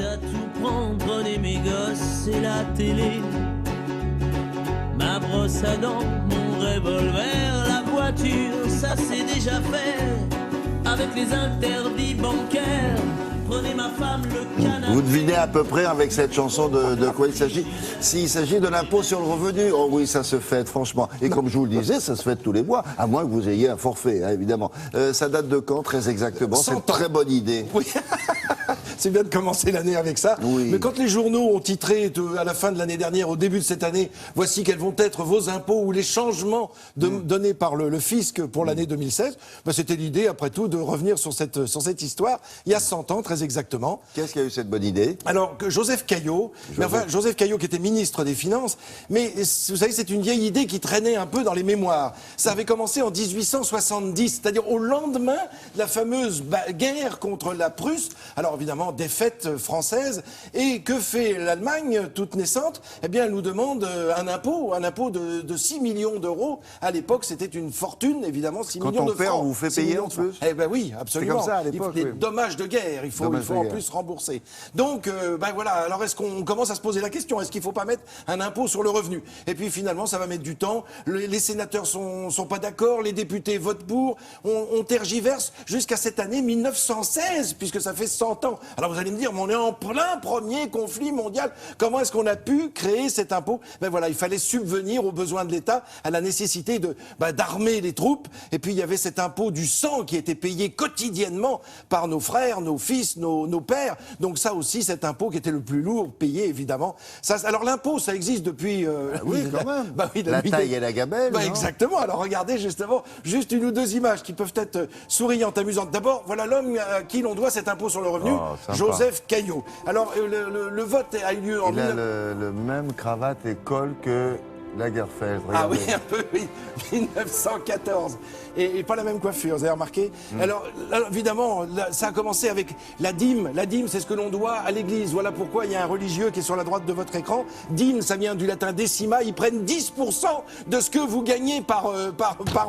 à tout prendre, prenez mes gosses et la télé. Ma brosse à dents, mon revolver, la voiture, ça c'est déjà fait. Avec les interdits bancaires, prenez ma femme, le canapé. Vous devinez à peu près avec cette chanson de quoi il s'agit? S'il s'agit de l'impôt sur le revenu, oh oui, ça se fait franchement. Et comme je vous le disais, ça se fait tous les mois, à moins que vous ayez un forfait, hein, évidemment. Ça date de quand, très exactement? C'est une très bonne idée. Oui. C'est bien de commencer l'année avec ça. Oui. Mais quand les journaux ont titré à la fin de l'année dernière, au début de cette année, voici quels vont être vos impôts ou les changements donnés par le fisc pour l'année 2016, ben c'était l'idée, après tout, de revenir sur cette histoire, il y a 100 ans, très exactement. Qu'est-ce qui a eu cette bonne idée? Alors, que Joseph Caillot, Joseph Caillot qui était ministre des Finances, mais vous savez, c'est une vieille idée qui traînait un peu dans les mémoires. Ça avait commencé en 1870, c'est-à-dire au lendemain de la fameuse guerre contre la Prusse. Alors, évidemment, défaite française. Et que fait l'Allemagne, toute naissante? Eh bien, elle nous demande un impôt de 6 millions d'euros. À l'époque, c'était une fortune, évidemment, 6 millions de francs. Quand on perd, on vous fait payer en plus? Eh ben oui, absolument. C'est comme ça à l'époque. Les dommages de guerre, il faut en plus rembourser. Donc, ben voilà, alors est-ce qu'on commence à se poser la question, est-ce qu'il ne faut pas mettre un impôt sur le revenu? Et puis finalement, ça va mettre du temps, les sénateurs sont pas d'accord, les députés votent pour, on tergiverse jusqu'à cette année 1916, puisque ça fait 100 ans. Alors vous allez me dire, mais on est en plein premier conflit mondial, comment est-ce qu'on a pu créer cet impôt? Ben voilà, il fallait subvenir aux besoins de l'État, à la nécessité d'armer les troupes, et puis il y avait cet impôt du sang qui était payé quotidiennement par nos frères, nos fils, nos pères. Donc ça aussi, cet impôt qui était le plus lourd, payé évidemment. Ça, alors l'impôt, ça existe depuis... oui, quand même. Oui, la taille et la gamelle. Exactement. Alors regardez justement, juste une ou deux images qui peuvent être souriantes, amusantes. D'abord, voilà l'homme à qui l'on doit cet impôt sur le revenu, Joseph Caillot. Alors le vote a eu lieu en... Il a le même cravate et col que Lagerfeld. Ah oui, un peu, oui. 1914. Et pas la même coiffure, vous avez remarqué? Alors, évidemment, ça a commencé avec la dîme. La dîme, c'est ce que l'on doit à l'église. Voilà pourquoi il y a un religieux qui est sur la droite de votre écran. Dîme, ça vient du latin décima. Ils prennent 10% de ce que vous gagnez par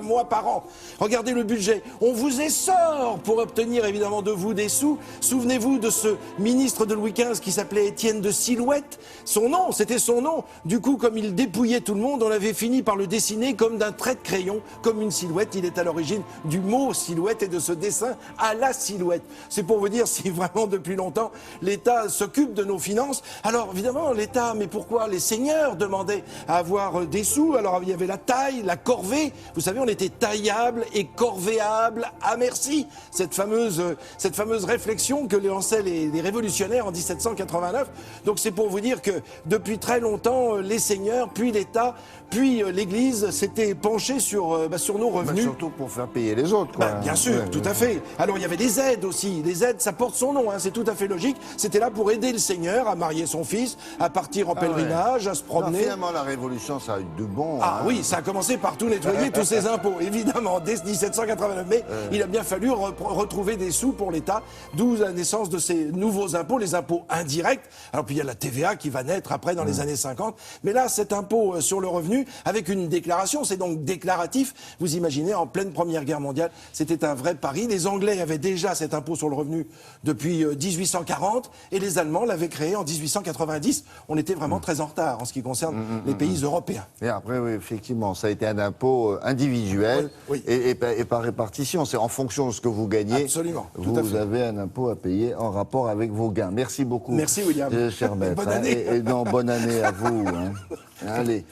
mois, par an. Regardez le budget. On vous essore pour obtenir, évidemment, de vous des sous. Souvenez-vous de ce ministre de Louis XV qui s'appelait Étienne de Silhouette. Son nom, c'était son nom. Du coup, comme il dépouillait tout le monde, on avait fini par le dessiner comme d'un trait de crayon, comme une silhouette. Il est à l'origine du mot silhouette et de ce dessin à la silhouette. C'est pour vous dire si vraiment depuis longtemps l'État s'occupe de nos finances. Alors évidemment l'État, mais pourquoi? Les seigneurs demandaient à avoir des sous. Alors il y avait la taille, la corvée. Vous savez, on était taillable et corvéable à merci. Cette fameuse réflexion que lançaient les révolutionnaires en 1789. Donc c'est pour vous dire que depuis très longtemps, les seigneurs, puis l'État, puis l'Église s'étaient penchés sur nos revenus. Surtout pour faire payer les autres, quoi. Bien sûr, tout à fait. Alors il y avait des aides aussi. Les aides, ça porte son nom, hein, c'est tout à fait logique. C'était là pour aider le seigneur à marier son fils, à partir en pèlerinage, à se promener. Finalement, la Révolution, ça a eu de bon. Ah oui, ça a commencé par tout nettoyer, tous ces impôts, évidemment, dès 1789. Mais il a bien fallu retrouver des sous pour l'État, d'où la naissance de ces nouveaux impôts, les impôts indirects. Alors puis il y a la TVA qui va naître après dans les années 50. Mais là, cet impôt sur le revenu, avec une déclaration, c'est donc déclaratif. Vous imaginez, en pleine Première Guerre mondiale, c'était un vrai pari. Les Anglais avaient déjà cet impôt sur le revenu depuis 1840 et les Allemands l'avaient créé en 1890. On était vraiment très en retard en ce qui concerne les pays européens. Et après, oui, effectivement, ça a été un impôt individuel et par répartition. C'est en fonction de ce que vous gagnez. Absolument. Vous avez un impôt à payer en rapport avec vos gains. Merci beaucoup. Merci, William. Cher maître. Bonne année. Bonne année à vous. Allez.